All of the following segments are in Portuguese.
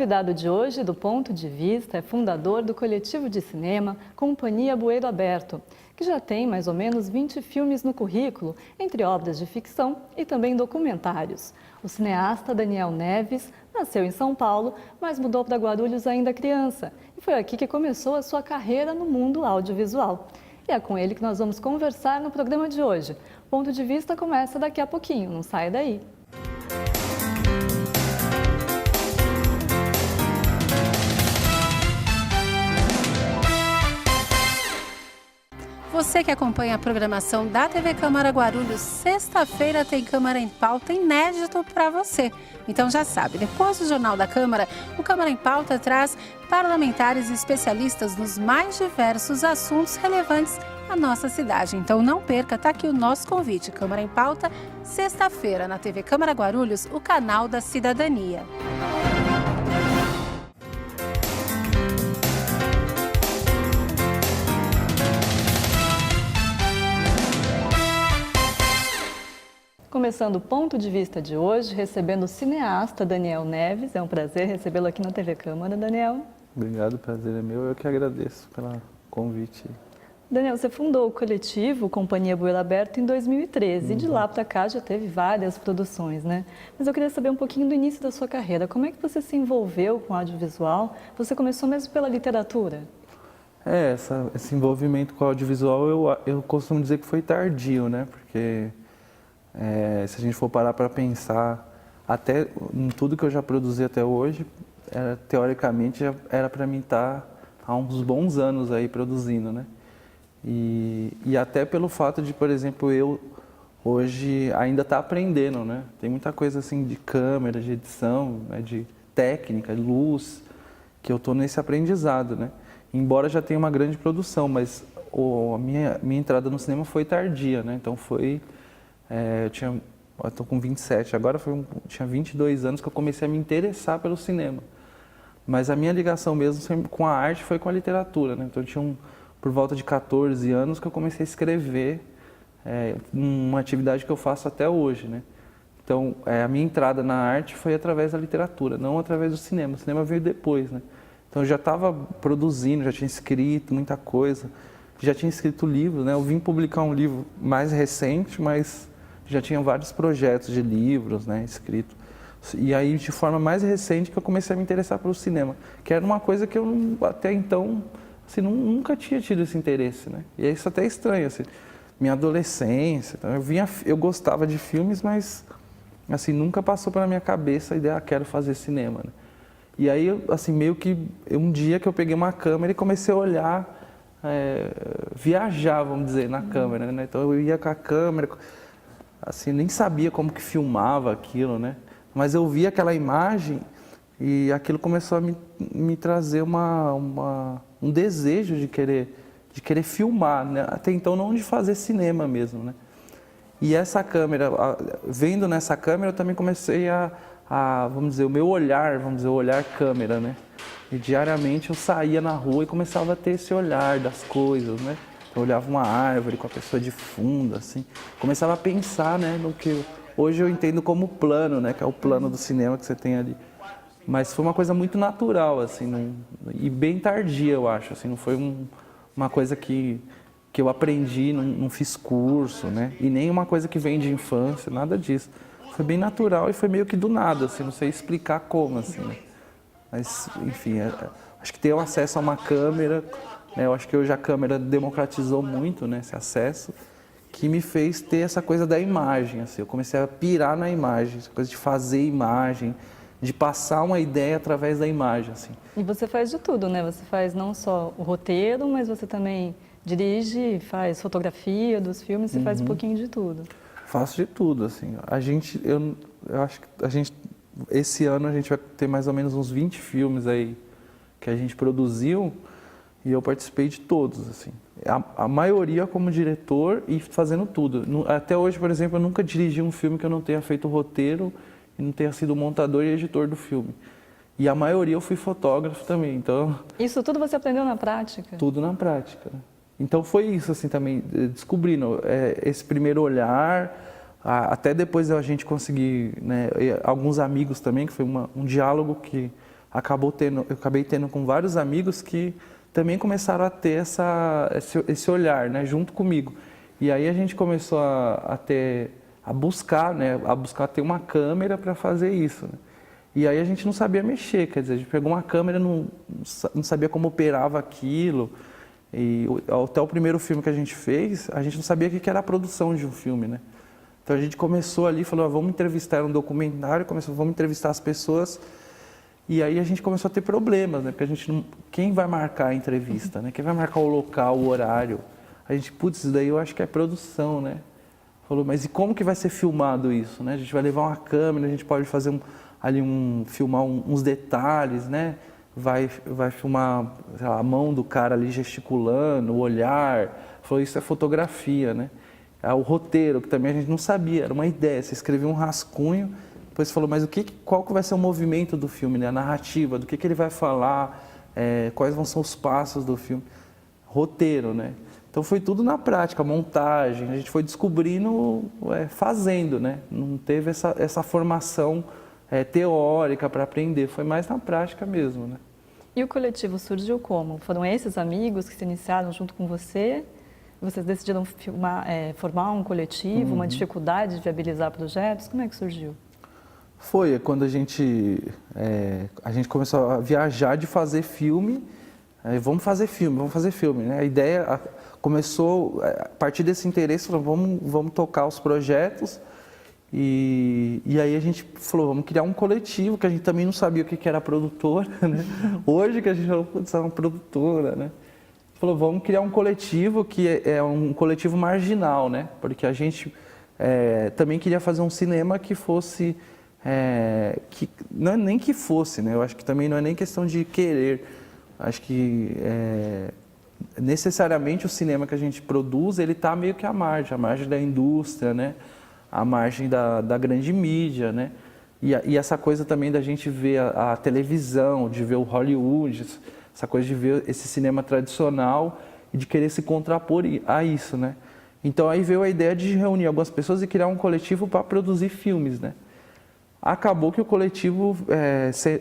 convidado de hoje, do Ponto de Vista, é fundador do coletivo de cinema Companhia Bueiro Aberto, que já tem mais ou menos 20 filmes no currículo, entre obras de ficção e também documentários. O cineasta Daniel Neves nasceu em São Paulo, mas mudou para Guarulhos ainda criança. E foi aqui que começou a sua carreira no mundo audiovisual. E é com ele que nós vamos conversar no programa de hoje. O Ponto de Vista começa daqui a pouquinho, não sai daí. Você que acompanha a programação da TV Câmara Guarulhos, sexta-feira tem Câmara em Pauta inédito para você. Então já sabe, depois do Jornal da Câmara, o Câmara em Pauta traz parlamentares e especialistas nos mais diversos assuntos relevantes à nossa cidade. Então não perca, tá aqui o nosso convite. Câmara em Pauta, sexta-feira na TV Câmara Guarulhos, o canal da cidadania. Começando o Ponto de Vista de hoje, recebendo o cineasta Daniel Neves. É um prazer recebê-lo aqui na TV Câmara, Daniel. Obrigado, o prazer é meu. Eu que agradeço pelo convite. Daniel, você fundou o coletivo Companhia Bueiro Aberto em 2013 e de lá para cá já teve várias produções, né? Mas eu queria saber um pouquinho do início da sua carreira. Como é que você se envolveu com audiovisual? Você começou mesmo pela literatura? Esse envolvimento com o audiovisual eu costumo dizer que foi tardio, né? Porque se a gente for parar para pensar, até em tudo que eu já produzi até hoje, teoricamente já era para mim estar há uns bons anos aí produzindo, né? E até pelo fato de, por exemplo, eu hoje ainda estar aprendendo, né? Tem muita coisa assim de câmera, de edição, né? De técnica, de luz, que eu estou nesse aprendizado, né? Embora já tenha uma grande produção, mas a minha entrada no cinema foi tardia, né? Então eu estou com 27, agora tinha 22 anos que eu comecei a me interessar pelo cinema. Mas a minha ligação mesmo sempre com a arte foi com a literatura, né? Então eu tinha por volta de 14 anos que eu comecei a escrever, uma atividade que eu faço até hoje, né? Então a minha entrada na arte foi através da literatura, não através do cinema. O cinema veio depois, né? Então eu já estava produzindo, já tinha escrito muita coisa, já tinha escrito livros, né? Eu vim publicar um livro mais recente, mas já tinha vários projetos de livros, né, escrito. E aí, de forma mais recente, que eu comecei a me interessar pelo cinema, que era uma coisa que eu até então, assim, nunca tinha tido esse interesse, né? E isso até é estranho, assim, minha adolescência, então, eu gostava de filmes, mas, assim, nunca passou pela minha cabeça a ideia, quero fazer cinema, né? E aí, assim, meio que um dia que eu peguei uma câmera e comecei a olhar, viajar, vamos dizer, na câmera, né? Então eu ia com a câmera, assim, nem sabia como que filmava aquilo, né? Mas eu vi aquela imagem e aquilo começou a me trazer um desejo de querer filmar, né? Até então não de fazer cinema mesmo, né? E essa câmera, vendo nessa câmera, eu também comecei vamos dizer, o olhar câmera, né? E diariamente eu saía na rua e começava a ter esse olhar das coisas, né? Eu olhava uma árvore com a pessoa de fundo, assim, começava a pensar, né, no que hoje eu entendo como plano, né, que é o plano do cinema que você tem ali. Mas foi uma coisa muito natural, assim, e bem tardia, eu acho, assim, não foi uma coisa que eu aprendi, não fiz curso, né, e nem uma coisa que vem de infância, nada disso. Foi bem natural e foi meio que do nada, assim, não sei explicar como, assim, né. Mas, enfim, acho que ter o acesso a uma câmera, eu acho que hoje a câmera democratizou muito, né, esse acesso, que me fez ter essa coisa da imagem. Assim, eu comecei a pirar na imagem, essa coisa de fazer imagem, de passar uma ideia através da imagem. Assim. E você faz de tudo, né? Você faz não só o roteiro, mas você também dirige, faz fotografia dos filmes, você faz um pouquinho de tudo. Faço de tudo, assim. Eu acho que esse ano a gente vai ter mais ou menos uns 20 filmes aí que a gente produziu. E eu participei de todos, assim. A maioria como diretor e fazendo tudo. Até hoje, por exemplo, eu nunca dirigi um filme que eu não tenha feito o roteiro e não tenha sido montador e editor do filme. E a maioria eu fui fotógrafo também, então... Isso tudo você aprendeu na prática? Tudo na prática. Então foi isso, assim, também, descobrindo esse primeiro olhar, até depois a gente conseguir, né, alguns amigos também, que foi um diálogo que eu acabei tendo com vários amigos que também começaram a ter esse olhar, né, junto comigo. E aí a gente começou a buscar, né, ter uma câmera para fazer isso, né? E aí a gente não sabia mexer, quer dizer, a gente pegou uma câmera, não sabia como operava aquilo. E até o primeiro filme que a gente fez, a gente não sabia o que era a produção de um filme, né? Então a gente começou ali, falou, vamos entrevistar, era um documentário, vamos entrevistar as pessoas. E aí a gente começou a ter problemas, né? Porque a gente não, quem vai marcar a entrevista, né? Quem vai marcar o local, o horário? A gente, putz, isso daí eu acho que é produção, né? Falou, mas e como que vai ser filmado isso, né? A gente vai levar uma câmera, a gente pode fazer filmar uns detalhes, né? Vai filmar, sei lá, a mão do cara ali gesticulando, o olhar. Falou, isso é fotografia, né? O roteiro, que também a gente não sabia, era uma ideia. Você escrevia um rascunho, depois falou, mas qual que vai ser o movimento do filme, né? A narrativa, do que ele vai falar, quais vão ser os passos do filme. Roteiro, né? Então foi tudo na prática, montagem, a gente foi descobrindo, fazendo, né? Não teve essa formação teórica para aprender, foi mais na prática mesmo, né? E o coletivo surgiu como? Foram esses amigos que se iniciaram junto com você? Vocês decidiram formar um coletivo, uma dificuldade de viabilizar projetos? Como é que surgiu? Foi quando a gente começou a viajar de fazer filme. Vamos fazer filme, né? A ideia começou a partir desse interesse, vamos tocar os projetos. E aí a gente falou, vamos criar um coletivo, que a gente também não sabia o que era produtora, né? Hoje que a gente falou, putz, é uma produtora, né? Falou, vamos criar um coletivo que é um coletivo marginal, né? Porque a gente também queria fazer um cinema que fosse, não é nem que fosse, né? Eu acho que também não é nem questão de querer. Acho que necessariamente o cinema que a gente produz, ele está meio que à margem da indústria, né? À margem da grande mídia, né? E essa coisa também da gente ver a televisão, de ver o Hollywood, essa coisa de ver esse cinema tradicional e de querer se contrapor a isso, né? Então aí veio a ideia de reunir algumas pessoas e criar um coletivo para produzir filmes, né? Acabou que o coletivo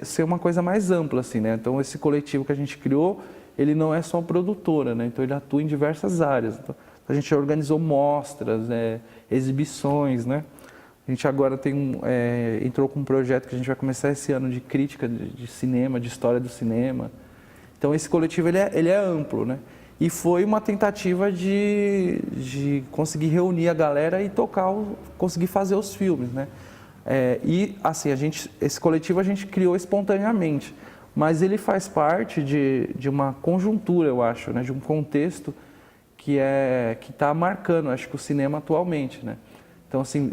ser uma coisa mais ampla, assim, né? Então esse coletivo que a gente criou, ele não é só produtora, né? Então ele atua em diversas áreas. Então, a gente organizou mostras, exibições, né? A gente agora entrou com um projeto que a gente vai começar esse ano de crítica de cinema, de história do cinema. Então esse coletivo ele é amplo, né? E foi uma tentativa de conseguir reunir a galera e conseguir fazer os filmes, né? E assim, esse coletivo a gente criou espontaneamente, mas ele faz parte de uma conjuntura, eu acho, né? De um contexto que está marcando, acho que o cinema atualmente, né? Então assim,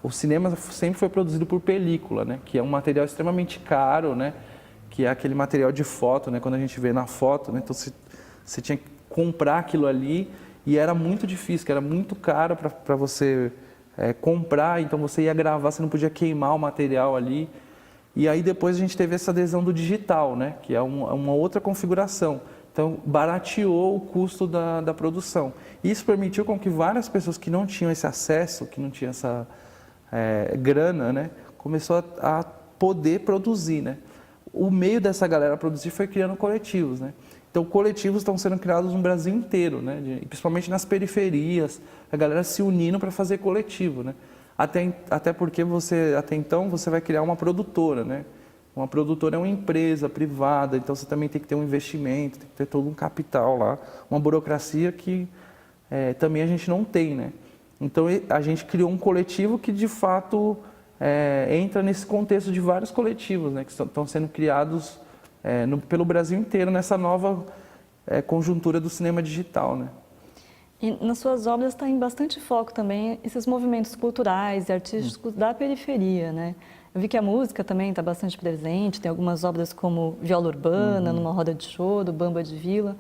o cinema sempre foi produzido por película, né? Que é um material extremamente caro, né? Que é aquele material de foto, né? Quando a gente vê na foto, né? Então você tinha que comprar aquilo ali e era muito difícil, que era muito caro para você comprar, então você ia gravar, você não podia queimar o material ali. E aí depois a gente teve essa adesão do digital, né? Que é uma outra configuração. Então barateou o custo da produção. Isso permitiu com que várias pessoas que não tinham esse acesso, que não tinham essa grana, né? Começou a poder produzir, né? O meio dessa galera produzir foi criando coletivos, né? Então, coletivos estão sendo criados no Brasil inteiro, né? Principalmente nas periferias, a galera se unindo para fazer coletivo, né? Até porque até então você vai criar uma produtora, né? Uma produtora é uma empresa privada, então você também tem que ter um investimento, tem que ter todo um capital lá, uma burocracia que também a gente não tem, né? Então a gente criou um coletivo que de fato entra nesse contexto de vários coletivos, né? Que estão sendo criados pelo Brasil inteiro nessa nova conjuntura do cinema digital, né? E nas suas obras está em bastante foco também esses movimentos culturais e artísticos da periferia, né? Eu vi que a música também está bastante presente, tem algumas obras como Viola Urbana, Numa Roda de Choro, Bamba de Vila.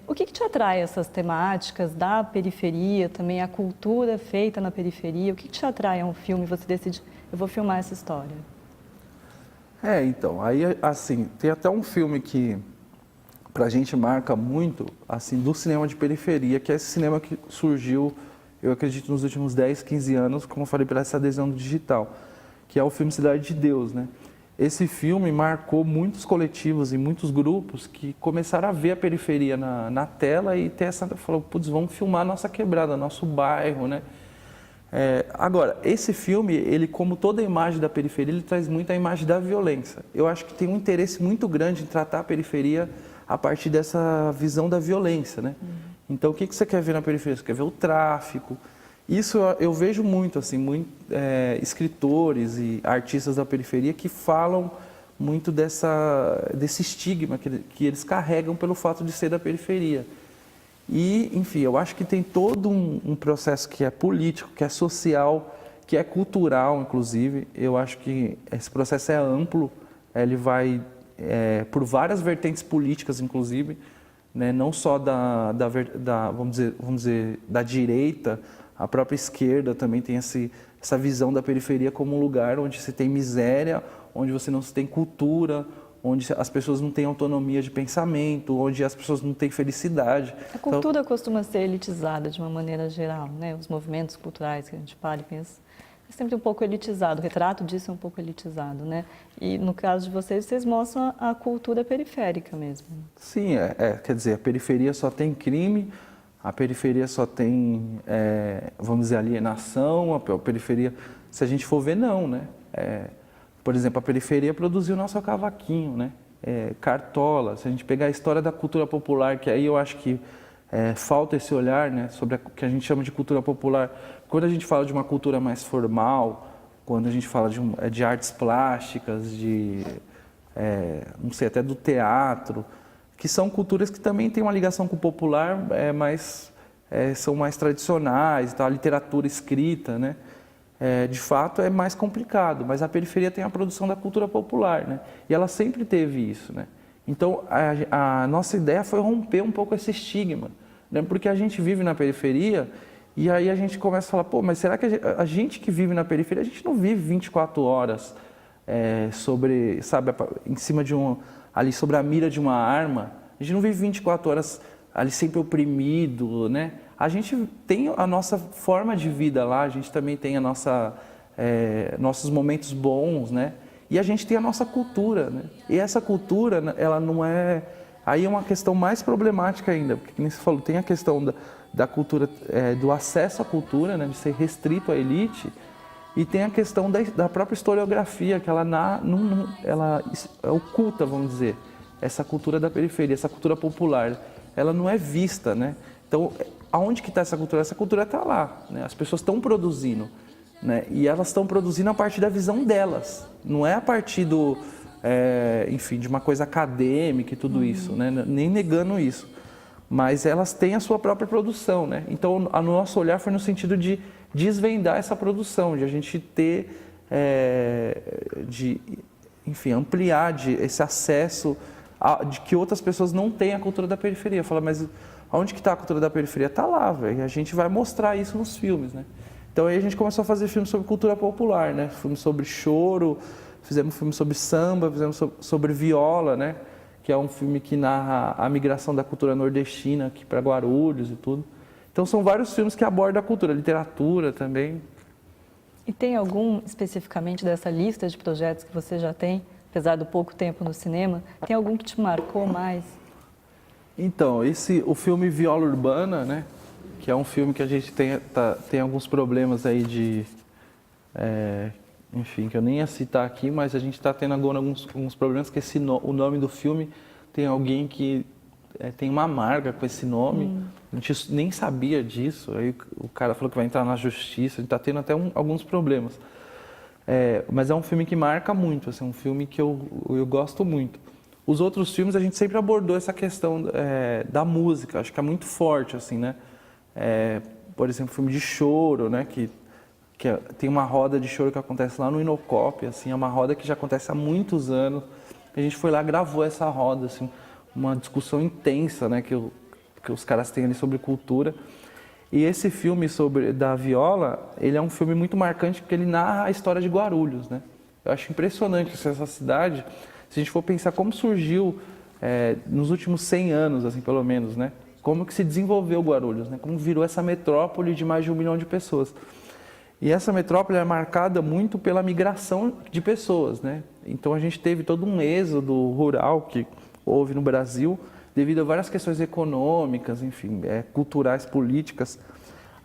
O que te atrai essas temáticas da periferia, também a cultura feita na periferia? O que te atrai a um filme e você decide, eu vou filmar essa história? Então, aí assim, tem até um filme que pra gente marca muito, assim, do cinema de periferia, que é esse cinema que surgiu, eu acredito, nos últimos 10, 15 anos, como eu falei, pela essa adesão do digital, que é o filme Cidade de Deus, né? esse filme marcou muitos coletivos e muitos grupos que começaram a ver a periferia na tela e ter essa... Falou, putz, vamos filmar nossa quebrada, nosso bairro, né? Agora, esse filme, ele, como toda a imagem da periferia, ele traz muito a imagem da violência. Eu acho que tem um interesse muito grande em tratar a periferia a partir dessa visão da violência, né? Então, o que você quer ver na periferia? Você quer ver o tráfico. Isso eu vejo muito, assim, escritores e artistas da periferia que falam muito desse estigma que eles carregam pelo fato de ser da periferia. E, enfim, eu acho que tem todo um processo que é político, que é social, que é cultural, inclusive. Eu acho que esse processo é amplo, ele vai por várias vertentes políticas, inclusive, né? Não só vamos dizer, da direita, a própria esquerda também tem essa visão da periferia como um lugar onde se tem miséria, onde você não se tem cultura, onde as pessoas não têm autonomia de pensamento, onde as pessoas não têm felicidade. A cultura costuma ser elitizada de uma maneira geral, né? Os movimentos culturais que a gente fala e pensa, é sempre um pouco elitizado, o retrato disso é um pouco elitizado, né? E no caso de vocês mostram a cultura periférica mesmo. Sim, quer dizer, a periferia só tem crime, a periferia só tem, vamos dizer, alienação, a periferia, se a gente for ver, não, né? Por exemplo, a periferia produziu o nosso cavaquinho, né? Cartola. Se a gente pegar a história da cultura popular, que aí eu acho que falta esse olhar, né, sobre o que a gente chama de cultura popular. Quando a gente fala de uma cultura mais formal, quando a gente fala de artes plásticas, não sei, até do teatro, que são culturas que também têm uma ligação com o popular, mas são mais tradicionais, então, a literatura escrita, né? De fato é mais complicado, mas a periferia tem a produção da cultura popular, né? E ela sempre teve isso, né? Então a nossa ideia foi romper um pouco esse estigma, né? Porque a gente vive na periferia e aí a gente começa a falar, pô, mas será que a gente que vive na periferia, a gente não vive 24 horas sobre, sabe, em cima ali sobre a mira de uma arma, a gente não vive 24 horas ali sempre oprimido, né? A gente tem a nossa forma de vida lá, a gente também tem nossos momentos bons, né? E a gente tem a nossa cultura, né? E essa cultura, ela não é... Aí é uma questão mais problemática ainda, porque, como você falou, tem a questão da cultura, do acesso à cultura, né? De ser restrito à elite, e tem a questão da própria historiografia, que ela oculta, vamos dizer, essa cultura da periferia, essa cultura popular. Ela não é vista, né? Então, aonde que está essa cultura? Essa cultura está lá, né? As pessoas estão produzindo, né? E elas estão produzindo a partir da visão delas, não é a partir enfim, de uma coisa acadêmica e tudo isso, né? Nem negando isso, mas elas têm a sua própria produção, né? Então, o nosso olhar foi no sentido de desvendar essa produção, de a gente ter, enfim, ampliar esse acesso de que outras pessoas não têm a cultura da periferia. Fala, mas onde que está a cultura da periferia? Está lá, velho. E a gente vai mostrar isso nos filmes, né? Então aí a gente começou a fazer filmes sobre cultura popular, né? Filmes sobre choro, fizemos filme sobre samba, fizemos sobre viola, né? Que é um filme que narra a migração da cultura nordestina aqui para Guarulhos e tudo. Então são vários filmes que abordam a cultura, a literatura também. E tem algum especificamente dessa lista de projetos que você já tem, apesar do pouco tempo no cinema, tem algum que te marcou mais? Então, o filme Viola Urbana, né, que é um filme que a gente tem alguns problemas aí enfim, que eu nem ia citar aqui, mas a gente está tendo agora alguns problemas, que o nome do filme tem alguém que tem uma marca com esse nome, a gente nem sabia disso, aí o cara falou que vai entrar na justiça, a gente está tendo até alguns problemas. Mas é um filme que marca muito, assim, um filme que eu gosto muito. Os outros filmes a gente sempre abordou essa questão da música, acho que é muito forte, assim, né? Por exemplo, filme de choro, né? Que tem uma roda de choro que acontece lá no Inocop, assim, é uma roda que já acontece há muitos anos. A gente foi lá, gravou essa roda, assim, uma discussão intensa, né? Que os caras têm ali sobre cultura. E esse filme da viola, ele é um filme muito marcante porque ele narra a história de Guarulhos, né? Eu acho impressionante essa cidade, se a gente for pensar como surgiu nos últimos 100 anos, assim, pelo menos, né? Como que se desenvolveu Guarulhos, né? Como virou essa metrópole de mais de 1 milhão de pessoas. E essa metrópole é marcada muito pela migração de pessoas, né? Então a gente teve todo um êxodo rural que houve no Brasil devido a várias questões econômicas, enfim, culturais, políticas.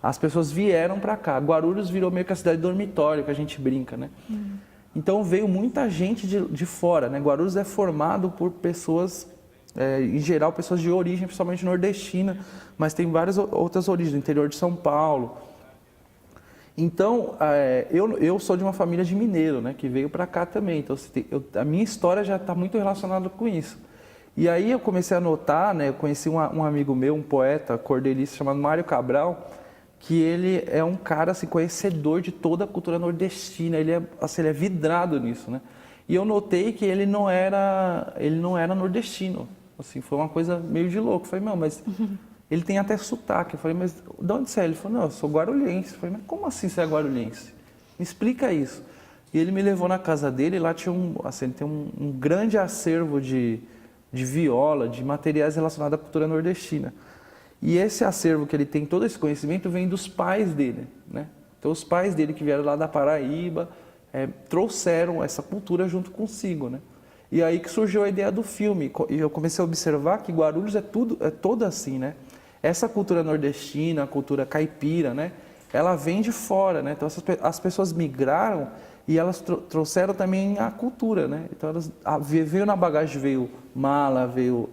As pessoas vieram para cá. Guarulhos virou meio que a cidade dormitório, que a gente brinca, né? Então veio muita gente de fora, né? Guarulhos é formado por pessoas, em geral, pessoas de origem, principalmente nordestina, mas tem várias outras origens, do interior de São Paulo. Então, eu sou de uma família de mineiro, né? Que veio para cá também. Então, a minha história já está muito relacionada com isso. E aí eu comecei a notar, né? Eu conheci um amigo meu, um poeta cordelista chamado Mário Cabral, que ele é um cara assim, conhecedor de toda a cultura nordestina, ele é vidrado nisso, né? E eu notei que ele não era nordestino, assim, foi uma coisa meio de louco. Eu falei, não, mas ele tem até sotaque. Eu falei, mas de onde você é? Ele falou, não, eu sou guarulhense. Eu falei, mas como assim você é guarulhense? Me explica isso. E ele me levou na casa dele, e lá tinha ele tem um grande acervo de viola, de materiais relacionados à cultura nordestina. E esse acervo que ele tem, todo esse conhecimento, vem dos pais dele, né? Então, os pais dele que vieram lá da Paraíba, trouxeram essa cultura junto consigo, né? E aí que surgiu a ideia do filme. E eu comecei a observar que Guarulhos é todo assim, né? Essa cultura nordestina, a cultura caipira, né? Ela vem de fora, né? Então, as pessoas migraram e elas trouxeram também a cultura, né? Então, veio na bagagem, veio mala, veio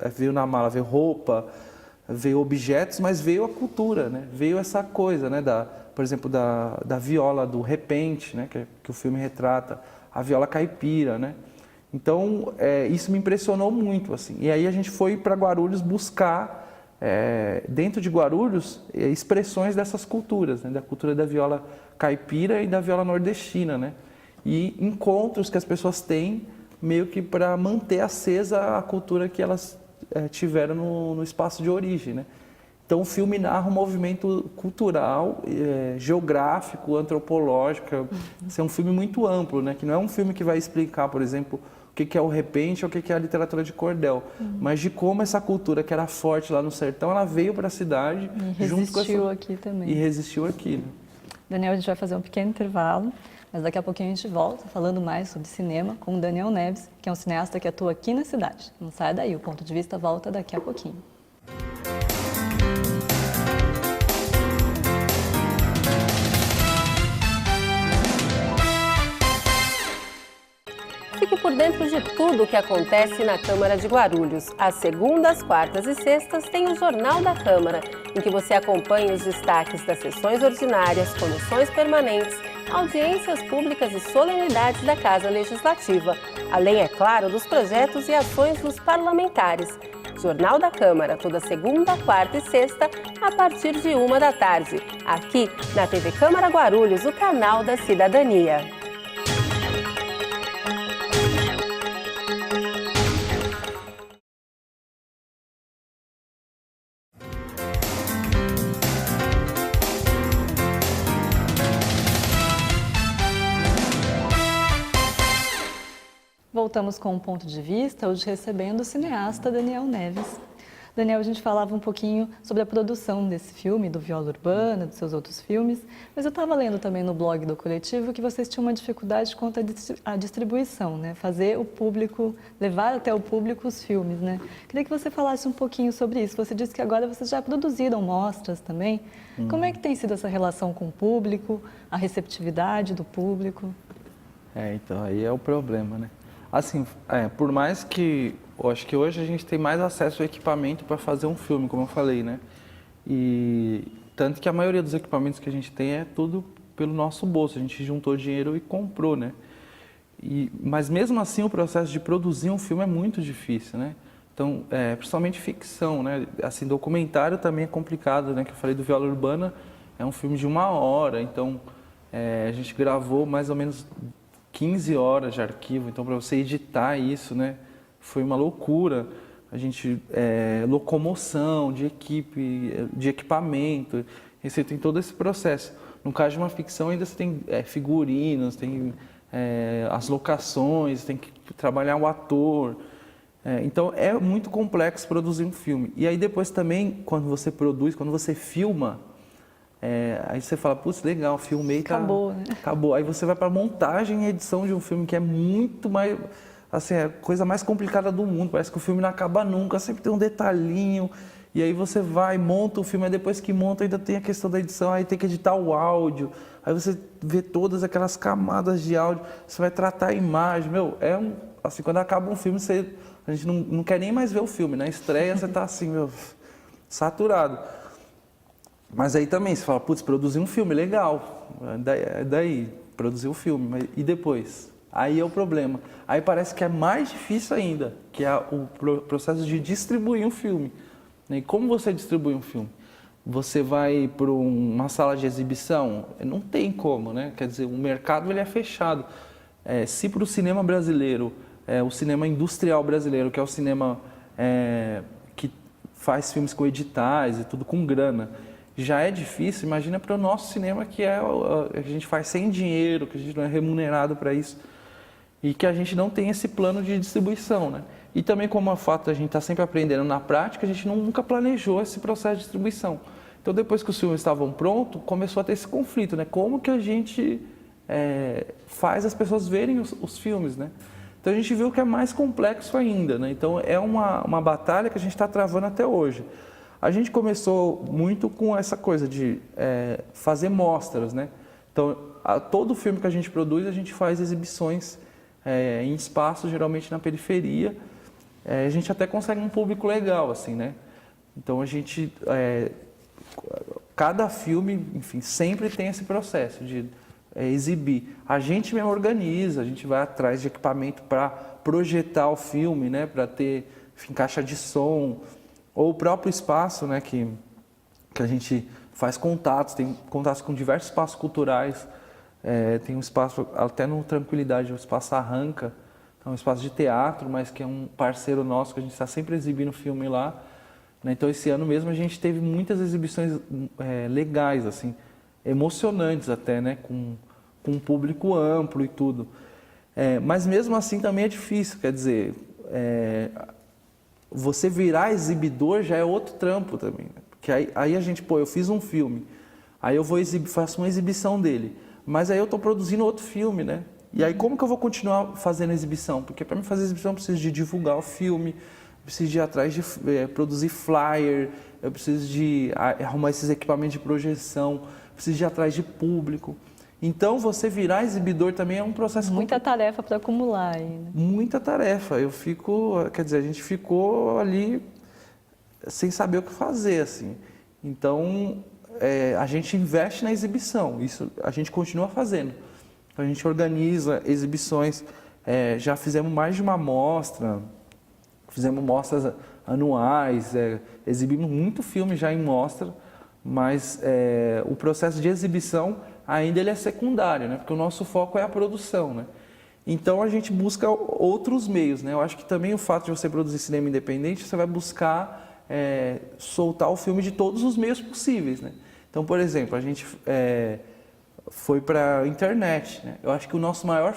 veio roupa, veio objetos, mas veio a cultura, né? Veio essa coisa, né? Por exemplo, da viola do repente, né? Que o filme retrata, a viola caipira, né? Então, isso me impressionou muito, assim. E aí a gente foi para Guarulhos buscar, dentro de Guarulhos, expressões dessas culturas, né? Da cultura da viola caipira e da viola nordestina, né? E encontros que as pessoas têm meio que para manter acesa a cultura que elas tiveram no espaço de origem, né? Então o filme narra um movimento cultural, geográfico, antropológico. Esse é um filme muito amplo, né? Que não é um filme que vai explicar, por exemplo, o que é o repente ou o que é a literatura de cordel, mas de como essa cultura que era forte lá no sertão, ela veio para a cidade e resistiu aqui também. E resistiu aqui, né? Daniel, a gente vai fazer um pequeno intervalo, mas daqui a pouquinho a gente volta falando mais sobre cinema com o Daniel Neves, que é um cineasta que atua aqui na cidade. Não sai daí, o Ponto de Vista volta daqui a pouquinho. Fique por dentro de tudo o que acontece na Câmara de Guarulhos. Às segundas, quartas e sextas tem o Jornal da Câmara, em que você acompanha os destaques das sessões ordinárias, comissões permanentes, audiências públicas e solenidades da Casa Legislativa, além, é claro, dos projetos e ações dos parlamentares. Jornal da Câmara, toda segunda, quarta e sexta, a partir de 13h, aqui na TV Câmara Guarulhos, o canal da cidadania. Voltamos com um ponto de vista, hoje recebendo o cineasta Daniel Neves. Daniel, a gente falava um pouquinho sobre a produção desse filme, do Viola Urbana, dos seus outros filmes, mas eu estava lendo também no blog do coletivo que vocês tinham uma dificuldade quanto à distribuição, né? Fazer o público, levar até o público os filmes, né? Queria que você falasse um pouquinho sobre isso. Você disse que agora vocês já produziram mostras também. Como é que tem sido essa relação com o público, a receptividade do público? Então aí é o problema, né? Assim, por mais que eu acho que hoje a gente tem mais acesso ao equipamento para fazer um filme, como eu falei, né? E tanto que a maioria dos equipamentos que a gente tem é tudo pelo nosso bolso, a gente juntou dinheiro e comprou, né? Mas mesmo assim o processo de produzir um filme é muito difícil, né? Então, principalmente ficção, né? Assim, documentário também é complicado, né? Que eu falei do Viola Urbana, é um filme de 1 hora, então a gente gravou mais ou menos 15 horas de arquivo, então para você editar isso, né, foi uma loucura. A gente, locomoção de equipe, de equipamento, você tem todo esse processo. No caso de uma ficção ainda você tem figurinos, tem as locações, tem que trabalhar o ator. Então é muito complexo produzir um filme. E aí depois também, quando você produz, quando você filma, Aí você fala, putz, legal, filmei, tá... Acabou, né? Acabou. Aí você vai para montagem e edição de um filme que é muito mais... Assim, é a coisa mais complicada do mundo. Parece que o filme não acaba nunca, sempre tem um detalhinho. E aí você vai, monta o filme, aí depois que monta ainda tem a questão da edição, aí tem que editar o áudio. Aí você vê todas aquelas camadas de áudio, você vai tratar a imagem. Meu, assim, quando acaba um filme, a gente não quer nem mais ver o filme. Na estreia você tá assim, meu, saturado. Mas aí também você fala, putz, produzir um filme, legal. Daí produzir o filme, mas e depois? Aí é o problema. Aí parece que é mais difícil ainda, que é o processo de distribuir um filme. E como você distribui um filme? Você vai para uma sala de exibição? Não tem como, né? Quer dizer, o mercado ele é fechado. Se para o cinema brasileiro, o cinema industrial brasileiro, que é o cinema que faz filmes com editais e tudo com grana, já é difícil, imagina para o nosso cinema que a gente faz sem dinheiro, que a gente não é remunerado para isso e que a gente não tem esse plano de distribuição, né? E também como o fato de a gente estar sempre aprendendo na prática, a gente nunca planejou esse processo de distribuição. Então depois que os filmes estavam prontos, começou a ter esse conflito, né? Como que a gente faz as pessoas verem os filmes, né? Então a gente viu que é mais complexo ainda, né? Então é uma batalha que a gente está travando até hoje. A gente começou muito com essa coisa de fazer mostras, né? Então, todo filme que a gente produz, a gente faz exibições em espaços, geralmente na periferia. A gente até consegue um público legal, assim, né? Então, a gente... cada filme, enfim, sempre tem esse processo de exibir. A gente mesmo organiza, a gente vai atrás de equipamento para projetar o filme, né? Para ter, enfim, caixa de som... Ou o próprio espaço, né, que a gente faz contatos, tem contatos com diversos espaços culturais. Tem um espaço, até no Tranquilidade, o Espaço Arranca, é um espaço de teatro, mas que é um parceiro nosso, que a gente está sempre exibindo filme lá. Né? Então, esse ano mesmo, a gente teve muitas exibições legais, assim, emocionantes até, né, com um público amplo e tudo. Mas mesmo assim também é difícil, quer dizer... Você virar exibidor já é outro trampo também. Né? Porque aí a gente, eu fiz um filme, aí eu vou faço uma exibição dele, mas aí eu estou produzindo outro filme, né? E aí como que eu vou continuar fazendo exibição? Porque para mim fazer exibição eu preciso de divulgar o filme, eu preciso de ir atrás de produzir flyer, eu preciso de arrumar esses equipamentos de projeção, eu preciso de ir atrás de público. Então, você virar exibidor também é um processo... Muita tarefa para acumular aí, né? Muita tarefa. A gente ficou ali sem saber o que fazer, assim. Então, a gente investe na exibição, isso a gente continua fazendo. A gente organiza exibições, já fizemos mais de uma mostra, fizemos mostras anuais, exibimos muito filme já em mostra, mas o processo de exibição ainda ele é secundário, né? Porque o nosso foco é a produção, né? Então a gente busca outros meios, né? Eu acho que também o fato de você produzir cinema independente, você vai buscar soltar o filme de todos os meios possíveis, né? Então, por exemplo, a gente foi para a internet, né? Eu acho que o nosso maior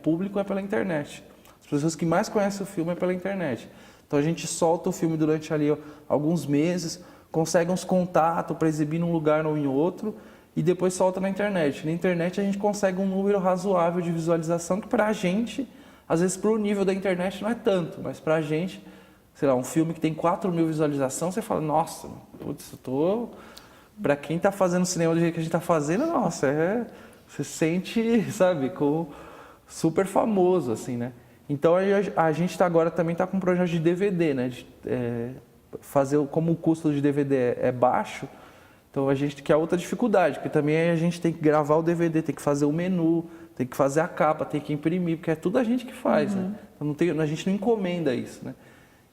público é pela internet. As pessoas que mais conhecem o filme é pela internet. Então a gente solta o filme durante ali alguns meses, consegue uns contatos para exibir num lugar ou em outro, e depois solta na internet. Na internet a gente consegue um número razoável de visualização, que pra gente, às vezes pro nível da internet não é tanto, mas pra gente, sei lá, um filme que tem 4.000 visualizações, você fala, nossa, putz, pra quem tá fazendo cinema do jeito que a gente tá fazendo, nossa, você sente, sabe, super famoso, assim, né? Então a gente agora também tá com um projeto de DVD, né? Fazer, como o custo de DVD é baixo, então a gente quer outra dificuldade, porque também a gente tem que gravar o DVD, tem que fazer o menu, tem que fazer a capa, tem que imprimir, porque é tudo a gente que faz, né? Então a gente não encomenda isso, né?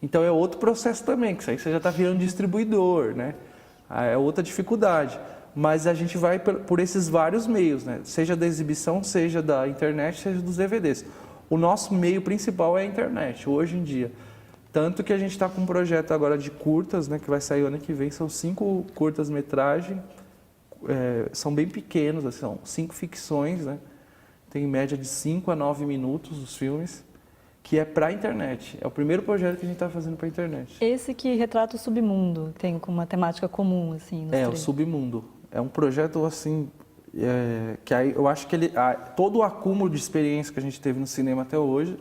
Então é outro processo também, que isso aí você já está virando distribuidor, né? É outra dificuldade. Mas a gente vai por esses vários meios, né? Seja da exibição, seja da internet, seja dos DVDs. O nosso meio principal é a internet, hoje em dia. Tanto que a gente está com um projeto agora de curtas, né, que vai sair o ano que vem, são 5 curtas-metragens, são bem pequenos, assim, são 5 ficções, né, tem em média de 5 a 9 minutos os filmes, que é para a internet. É o primeiro projeto que a gente está fazendo para a internet. Esse que retrata o submundo, tem uma temática comum, assim, nos o três. submundo. é um projeto assim, que aí eu acho que todo o acúmulo de experiência que a gente teve no cinema até hoje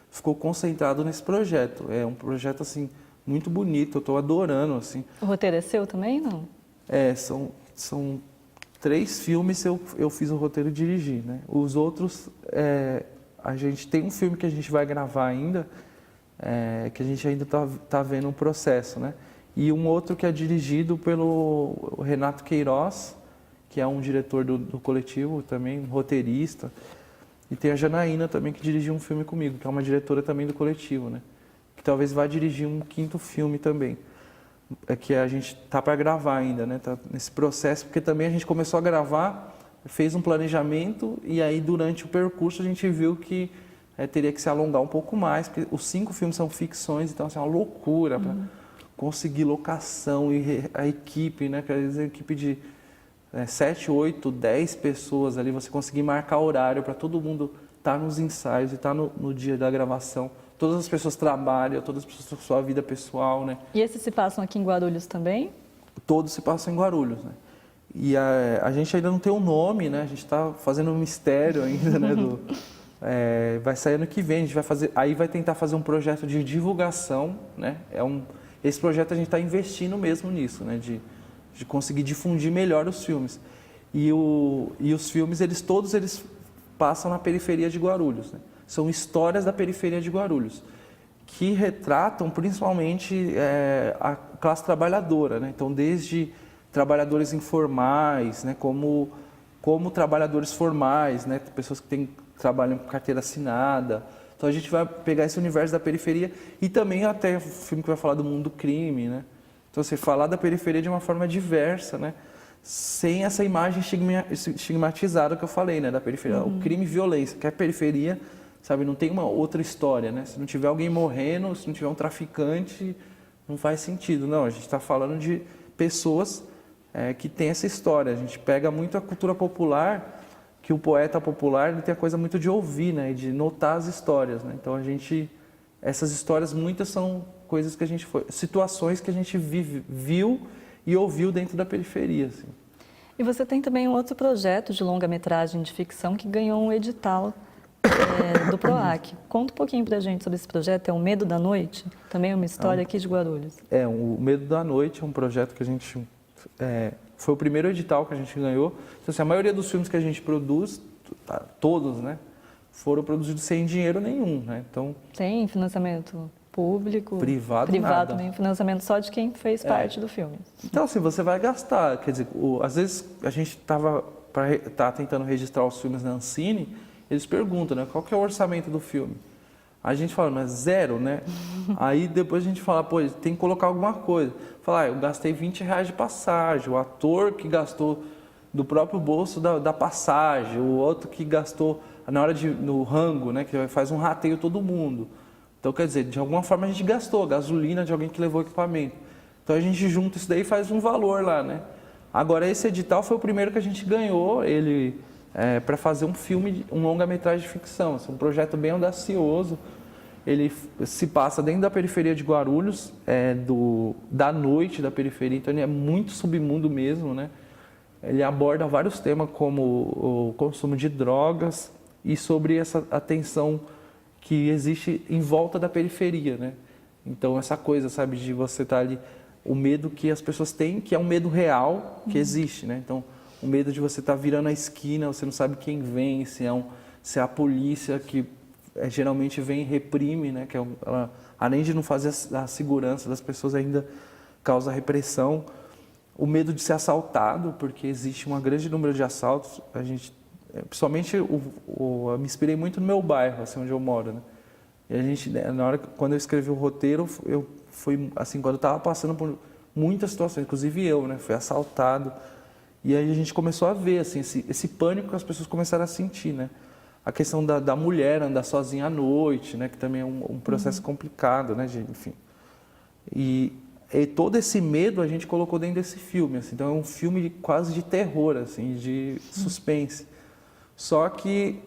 ficou concentrado nesse projeto. É um projeto assim muito bonito, eu estou adorando assim. O roteiro é seu também, não? São 3 filmes eu fiz o roteiro e dirigi, né? Os outros, a gente tem um filme que a gente vai gravar ainda, que a gente ainda tá vendo um processo, né? E um outro que é dirigido pelo Renato Queiroz, que é um diretor do coletivo também, um roteirista. E tem a Janaína também, que dirigiu um filme comigo, que é uma diretora também do coletivo, né? Que talvez vá dirigir um 5º filme também. Que a gente tá para gravar ainda, né? Tá nesse processo, porque também a gente começou a gravar, fez um planejamento e aí durante o percurso a gente viu que teria que se alongar um pouco mais, porque os 5 filmes são ficções, então assim, é uma loucura para conseguir locação e a equipe, né? Quer dizer, a equipe de 7, 8, 10 pessoas ali, você conseguir marcar horário para todo mundo estar nos ensaios e estar no dia da gravação. Todas as pessoas trabalham, todas as pessoas têm sua vida pessoal, né? E esses se passam aqui em Guarulhos também? Todos se passam em Guarulhos, né? E a gente ainda não tem um nome, né? A gente está fazendo um mistério ainda, né? Vai sair ano que vem, a gente vai fazer, aí vai tentar fazer um projeto de divulgação, né? Esse projeto a gente está investindo mesmo nisso, né? De conseguir difundir melhor os filmes. E os filmes, todos eles passam na periferia de Guarulhos, né? São histórias da periferia de Guarulhos, que retratam principalmente a classe trabalhadora, né? Então, desde trabalhadores informais, né? como trabalhadores formais, né? Pessoas que trabalham com carteira assinada. Então, a gente vai pegar esse universo da periferia e também até o filme que vai falar do mundo do crime, né? Então, você falar da periferia de uma forma diversa, né? Sem essa imagem estigmatizada que eu falei, né? Da periferia. O crime e violência, que é a periferia, sabe, não tem uma outra história, né? Se não tiver alguém morrendo, se não tiver um traficante, não faz sentido. Não, a gente está falando de pessoas que têm essa história. A gente pega muito a cultura popular, que o poeta popular ele tem a coisa muito de ouvir, né? E de notar as histórias, né? Então essas histórias muitas são coisas que a gente situações que a gente viu e ouviu dentro da periferia, assim. E você tem também um outro projeto de longa-metragem de ficção que ganhou um edital do PROAC. Conta um pouquinho pra gente sobre esse projeto, é O Medo da Noite, também é uma história aqui de Guarulhos. O Medo da Noite é um projeto que a gente... foi o primeiro edital que a gente ganhou. Então, assim, a maioria dos filmes que a gente produz, todos, né, foram produzidos sem dinheiro nenhum, né? Então, tem financiamento público, privado nada. Também, financiamento só de quem fez parte do filme. Então, assim, você vai gastar, quer dizer, às vezes a gente tá tentando registrar os filmes na Ancine, eles perguntam, né, qual que é o orçamento do filme? A gente fala, mas 0, né? Aí depois a gente fala, pô, tem que colocar alguma coisa. Fala, eu gastei R$20 de passagem, o ator que gastou do próprio bolso da passagem, o outro que gastou na hora no rango, né, que faz um rateio todo mundo. Então, quer dizer, de alguma forma a gente gastou gasolina de alguém que levou equipamento. Então, a gente junta isso daí e faz um valor lá, né? Agora, esse edital foi o primeiro que a gente ganhou, para fazer um filme, um longa-metragem de ficção. É um projeto bem audacioso. Ele se passa dentro da periferia de Guarulhos, da noite da periferia, então ele é muito submundo mesmo, né? Ele aborda vários temas como o consumo de drogas e sobre essa atenção que existe em volta da periferia, né? Então, essa coisa, sabe, de você estar ali, o medo que as pessoas têm, que é um medo real, que existe, né? Então, o medo de você estar virando a esquina, você não sabe quem vem, se é a polícia que geralmente vem e reprime, né? Que ela, além de não fazer a segurança das pessoas, ainda causa repressão. O medo de ser assaltado, porque existe um grande número de assaltos. A gente, principalmente, eu me inspirei muito no meu bairro, assim, onde eu moro, né? E a gente, quando eu escrevi o roteiro, foi assim, quando eu estava passando por muitas situações, inclusive eu, né? Fui assaltado. E aí a gente começou a ver, assim, esse pânico que as pessoas começaram a sentir, né? A questão da mulher andar sozinha à noite, né? Que também é um processo complicado, né? Enfim. E todo esse medo a gente colocou dentro desse filme, assim. Então é um filme quase de terror, assim, de suspense. Só que,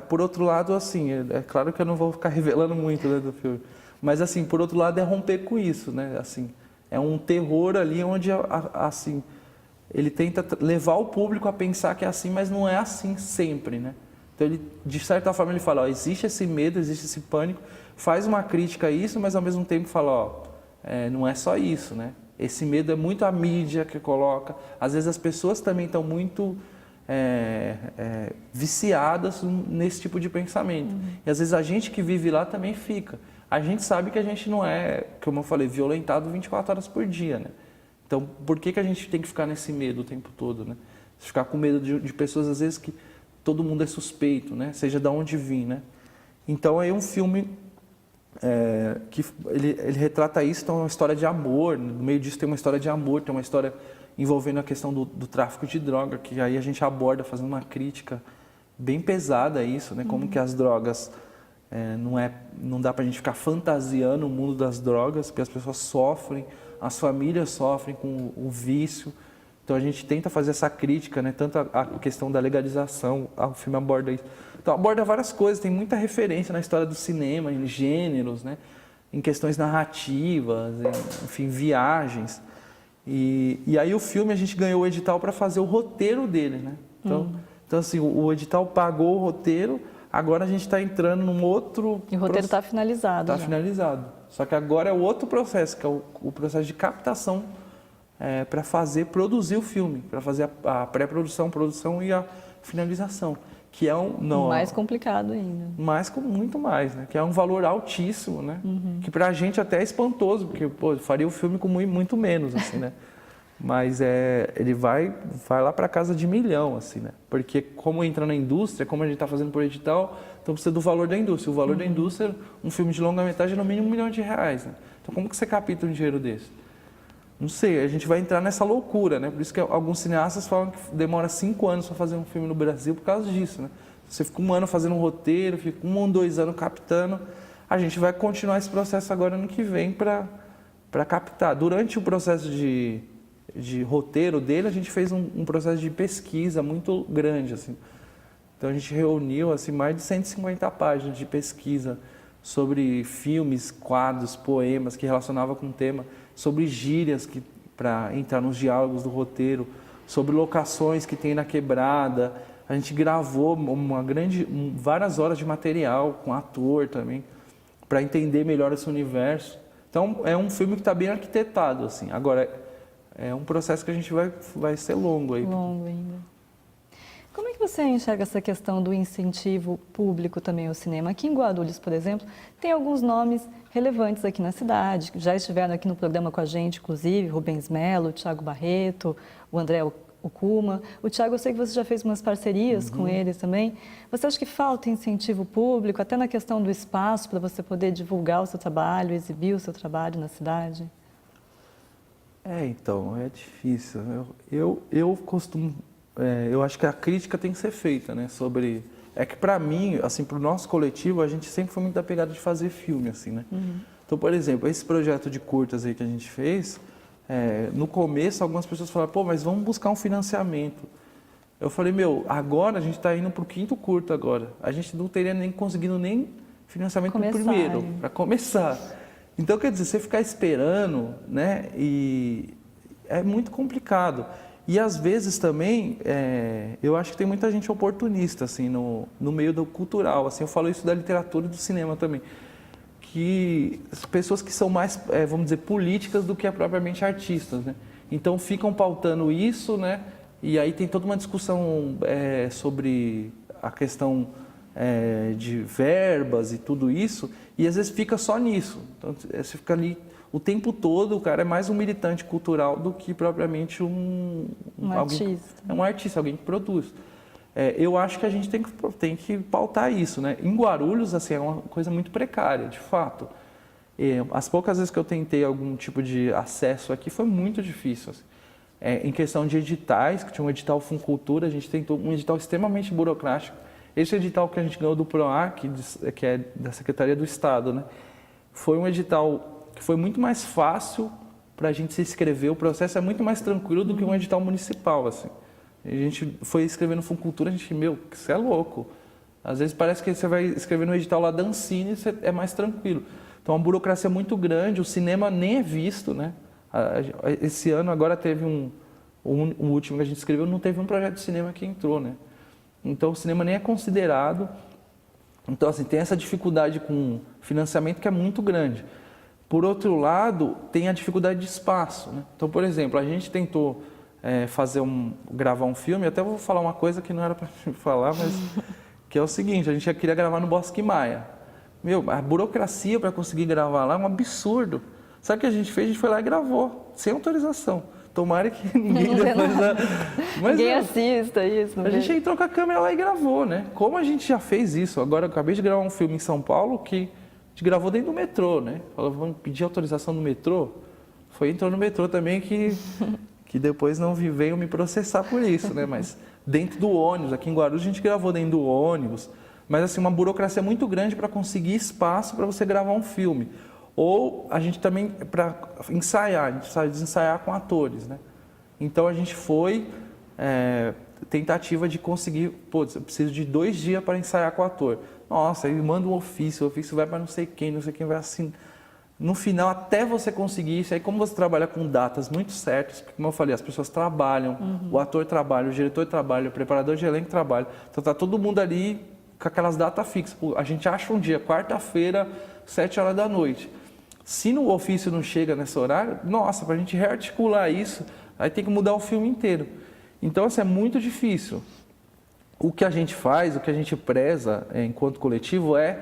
por outro lado, assim, é claro que eu não vou ficar revelando muito, né, do filme. Mas, assim, por outro lado, é romper com isso, né? Assim, é um terror ali onde, assim, ele tenta levar o público a pensar que é assim, mas não é assim sempre, né? Então, ele, de certa forma, ele fala, ó, existe esse medo, existe esse pânico, faz uma crítica a isso, mas ao mesmo tempo fala, ó, não é só isso, né? Esse medo é muito a mídia que coloca. Às vezes as pessoas também estão muito viciadas nesse tipo de pensamento. E às vezes a gente que vive lá também fica. A gente sabe que a gente não é, como eu falei, violentado 24 horas por dia, né? Então, por que a gente tem que ficar nesse medo o tempo todo, né? Ficar com medo de pessoas, às vezes, que todo mundo é suspeito, né? Seja de onde vir, né? Então, é um filme que ele retrata isso, então é uma história de amor. No meio disso tem uma história de amor, tem uma história envolvendo a questão do tráfico de droga, que aí a gente aborda fazendo uma crítica bem pesada a isso, né? Como que as drogas... não dá pra gente ficar fantasiando o mundo das drogas, porque as pessoas sofrem, as famílias sofrem com o vício. Então a gente tenta fazer essa crítica, né? Tanto a questão da legalização, o filme aborda isso. Então aborda várias coisas, tem muita referência na história do cinema, em gêneros, né? Em questões narrativas, enfim, viagens. E aí o filme a gente ganhou o edital para fazer o roteiro dele, né? Então assim, o edital pagou o roteiro. Agora a gente está entrando num outro... E o roteiro está finalizado. Está finalizado. Só que agora é o outro processo, que é o processo de captação para produzir o filme, para fazer a pré-produção, produção e a finalização. Que é mais complicado ainda. Muito mais, né? Que é um valor altíssimo, né? Que para a gente até é espantoso, porque faria o filme com muito menos, assim, né? Mas ele vai lá para casa de milhão, assim, né? Porque como entra na indústria, como a gente está fazendo por edital, então precisa do valor da indústria. O valor da indústria, um filme de longa-metragem é no mínimo R$1 milhão, né? Então como que você capta um dinheiro desse? Não sei, a gente vai entrar nessa loucura, né? Por isso que alguns cineastas falam que demora 5 anos para fazer um filme no Brasil por causa disso, né? Você fica 1 ano fazendo um roteiro, fica 1 ou 2 anos captando. A gente vai continuar esse processo agora ano que vem para captar. Durante o processo de roteiro dele, a gente fez um processo de pesquisa muito grande, assim. Então a gente reuniu assim, mais de 150 páginas de pesquisa sobre filmes, quadros, poemas que relacionavam com o tema, sobre gírias para entrar nos diálogos do roteiro, sobre locações que tem na quebrada. A gente gravou várias horas de material com ator também, para entender melhor esse universo. Então é um filme que está bem arquitetado, assim. Agora é um processo que a gente vai ser longo aí. Longo ainda. Como é que você enxerga essa questão do incentivo público também ao cinema? Aqui em Guarulhos, por exemplo, tem alguns nomes relevantes aqui na cidade, que já estiveram aqui no programa com a gente, inclusive, Rubens Melo, o Thiago Barreto, o André Okuma. O Thiago, eu sei que você já fez umas parcerias com eles também. Você acha que falta incentivo público, até na questão do espaço, para você poder divulgar o seu trabalho, exibir o seu trabalho na cidade? Então, é difícil. Eu costumo... eu acho que a crítica tem que ser feita, né? Sobre... É que para mim, assim, para o nosso coletivo, a gente sempre foi muito apegado de fazer filme, assim, né? Então, por exemplo, esse projeto de curtas aí que a gente fez, no começo algumas pessoas falaram, pô, mas vamos buscar um financiamento. Eu falei, agora a gente está indo para o 5º curta agora. A gente não teria nem conseguido nem financiamento para o primeiro, para começar. Então, quer dizer, você ficar esperando, né? E é muito complicado. E às vezes também, eu acho que tem muita gente oportunista, assim, no meio do cultural. Assim, eu falo isso da literatura e do cinema também. Que pessoas que são mais, vamos dizer, políticas do que propriamente artistas, né? Então ficam pautando isso, né? E aí tem toda uma discussão sobre a questão de verbas e tudo isso, e às vezes fica só nisso. Então você fica ali o tempo todo, o cara é mais um militante cultural do que propriamente um artista. É um artista, alguém que produz. Eu acho que a gente tem que pautar isso, né? Em Guarulhos, assim, é uma coisa muito precária, de fato. As poucas vezes que eu tentei algum tipo de acesso aqui, foi muito difícil. Assim. Em questão de editais, que tinha um edital Funcultura, a gente tentou um edital extremamente burocrático. Esse edital que a gente ganhou do PROAC, que é da Secretaria do Estado, né? Foi um edital que foi muito mais fácil para a gente se inscrever. O processo é muito mais tranquilo do que um edital municipal, assim. A gente foi escrever no Funcultura, a gente, isso é louco. Às vezes parece que você vai escrever no edital lá da Ancine, é mais tranquilo. Então, a burocracia é muito grande, o cinema nem é visto, né? Esse ano agora teve o último que a gente escreveu não teve um projeto de cinema que entrou, né? Então o cinema nem é considerado. Então, assim, tem essa dificuldade com financiamento que é muito grande. Por outro lado, tem a dificuldade de espaço, né? Então, por exemplo, a gente tentou gravar um filme, até vou falar uma coisa que não era para falar, mas que é o seguinte, a gente queria gravar no Bosque Maia. A burocracia para conseguir gravar lá é um absurdo. Sabe o que a gente fez? A gente foi lá e gravou, sem autorização. Tomara que ninguém depois... Mas ninguém assista isso. A gente entrou com a câmera lá e gravou, né? Como a gente já fez isso? Agora eu acabei de gravar um filme em São Paulo que a gente gravou dentro do metrô, né? Falou, vamos pedir autorização no metrô. Entrou no metrô também que depois não veio me processar por isso, né? Mas dentro do ônibus, aqui em Guarulhos a gente gravou dentro do ônibus. Mas assim, uma burocracia muito grande para conseguir espaço para você gravar um filme. Ou a gente também, para ensaiar, a gente sabe ensaiar com atores, né? Então a gente foi, tentativa de conseguir, eu preciso de 2 dias para ensaiar com o ator. Nossa, aí manda um ofício, o ofício vai para não sei quem vai assim. No final, até você conseguir isso, aí como você trabalha com datas muito certas, como eu falei, as pessoas trabalham, o ator trabalha, o diretor trabalha, o preparador de elenco trabalha. Então tá todo mundo ali com aquelas datas fixas. A gente acha um dia, quarta-feira, 7 horas da noite. Se no ofício não chega nesse horário, nossa, para a gente rearticular isso, aí tem que mudar o filme inteiro. Então, assim, é muito difícil. O que a gente faz, o que a gente preza enquanto coletivo é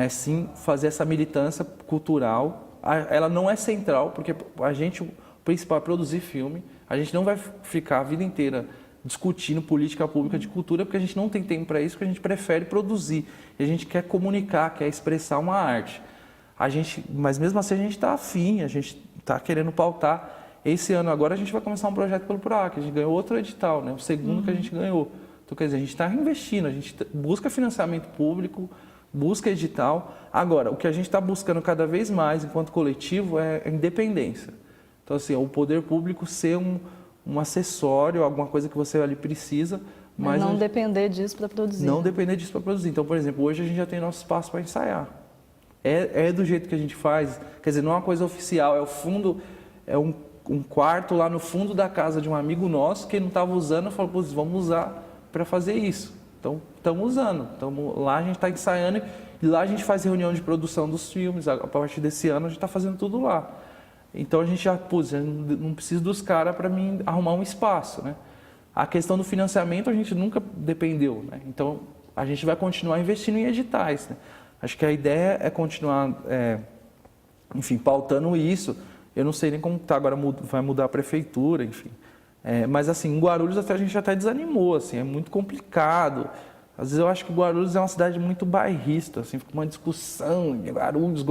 sim fazer essa militância cultural. Ela não é central, porque o principal é produzir filme. A gente não vai ficar a vida inteira discutindo política pública de cultura, porque a gente não tem tempo para isso, porque a gente prefere produzir. E a gente quer comunicar, quer expressar uma arte. Mas mesmo assim a gente está afim, a gente está querendo pautar. Esse ano agora a gente vai começar um projeto pelo PROAC, a gente ganhou outro edital, né? O segundo que a gente ganhou. Então, quer dizer, a gente está investindo, a gente busca financiamento público, busca edital. Agora, o que a gente está buscando cada vez mais enquanto coletivo é a independência. Então, assim, o poder público ser um acessório, alguma coisa que você ali precisa. Mas não depender disso para produzir. Não depender disso para produzir. Então, por exemplo, hoje a gente já tem nosso espaço para ensaiar. É do jeito que a gente faz, quer dizer, não é uma coisa oficial, é o fundo, é um quarto lá no fundo da casa de um amigo nosso que ele não estava usando, eu falo, vamos usar para fazer isso. Então, estamos usando, lá a gente está ensaiando e lá a gente faz reunião de produção dos filmes, a partir desse ano a gente está fazendo tudo lá. Então a gente já, não precisa dos caras para mim arrumar um espaço, né? A questão do financiamento a gente nunca dependeu, né? Então a gente vai continuar investindo em editais, né? Acho que a ideia é continuar, enfim, pautando isso. Eu não sei nem como está agora, vai mudar a prefeitura, enfim. Mas assim, em Guarulhos até a gente até desanimou, assim, é muito complicado. Às vezes eu acho que Guarulhos é uma cidade muito bairrista, assim, fica uma discussão, Guarulhos.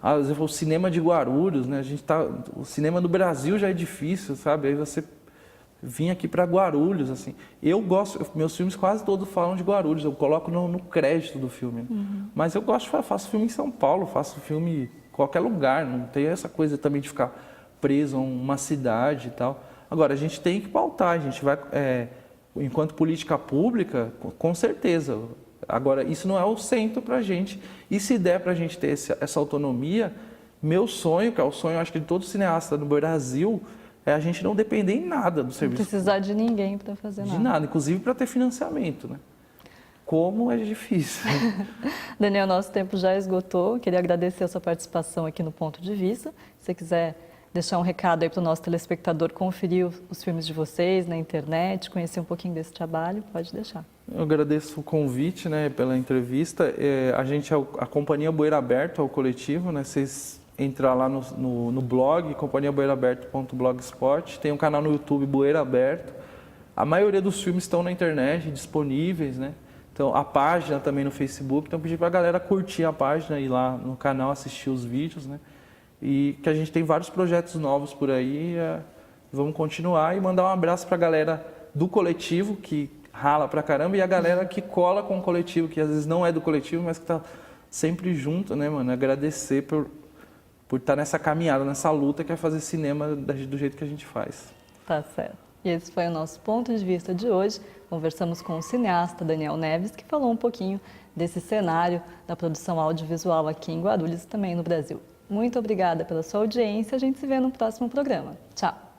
Às vezes eu falo, o cinema de Guarulhos, né? O cinema do Brasil já é difícil, sabe? Aí você vim aqui para Guarulhos, assim. Eu gosto, meus filmes quase todos falam de Guarulhos, eu coloco no crédito do filme. Né? Mas eu gosto, faço filme em São Paulo, faço filme em qualquer lugar, não tem essa coisa também de ficar preso a uma cidade e tal. Agora, a gente tem que pautar, a gente vai, enquanto política pública, com certeza. Agora, isso não é o centro para a gente. E se der para a gente ter essa autonomia, meu sonho, que é o sonho, acho que de todo cineasta no Brasil, é a gente não depender em nada do serviço. Não precisar de ninguém para fazer nada. De nada, inclusive para ter financiamento, né? Como é difícil. Daniel, nosso tempo já esgotou. Queria agradecer a sua participação aqui no Ponto de Vista. Se você quiser deixar um recado aí para o nosso telespectador conferir os filmes de vocês na internet, conhecer um pouquinho desse trabalho, pode deixar. Eu agradeço o convite, né, pela entrevista. A Companhia Bueiro Aberto é o coletivo, né? Vocês entrar lá no blog, companhiabueiraberto.blogspot, tem um canal no YouTube Bueiro Aberto. A maioria dos filmes estão na internet, disponíveis, né? Então, a página também no Facebook. Então, pedir para a galera curtir a página, ir lá no canal, assistir os vídeos, né? E que a gente tem vários projetos novos por aí. Vamos continuar e mandar um abraço para a galera do coletivo, que rala pra caramba, e a galera que cola com o coletivo, que às vezes não é do coletivo, mas que está sempre junto, né, mano? Agradecer por estar nessa caminhada, nessa luta que é fazer cinema do jeito que a gente faz. Tá certo. E esse foi o nosso ponto de vista de hoje. Conversamos com o cineasta Daniel Neves, que falou um pouquinho desse cenário da produção audiovisual aqui em Guarulhos e também no Brasil. Muito obrigada pela sua audiência. A gente se vê no próximo programa. Tchau!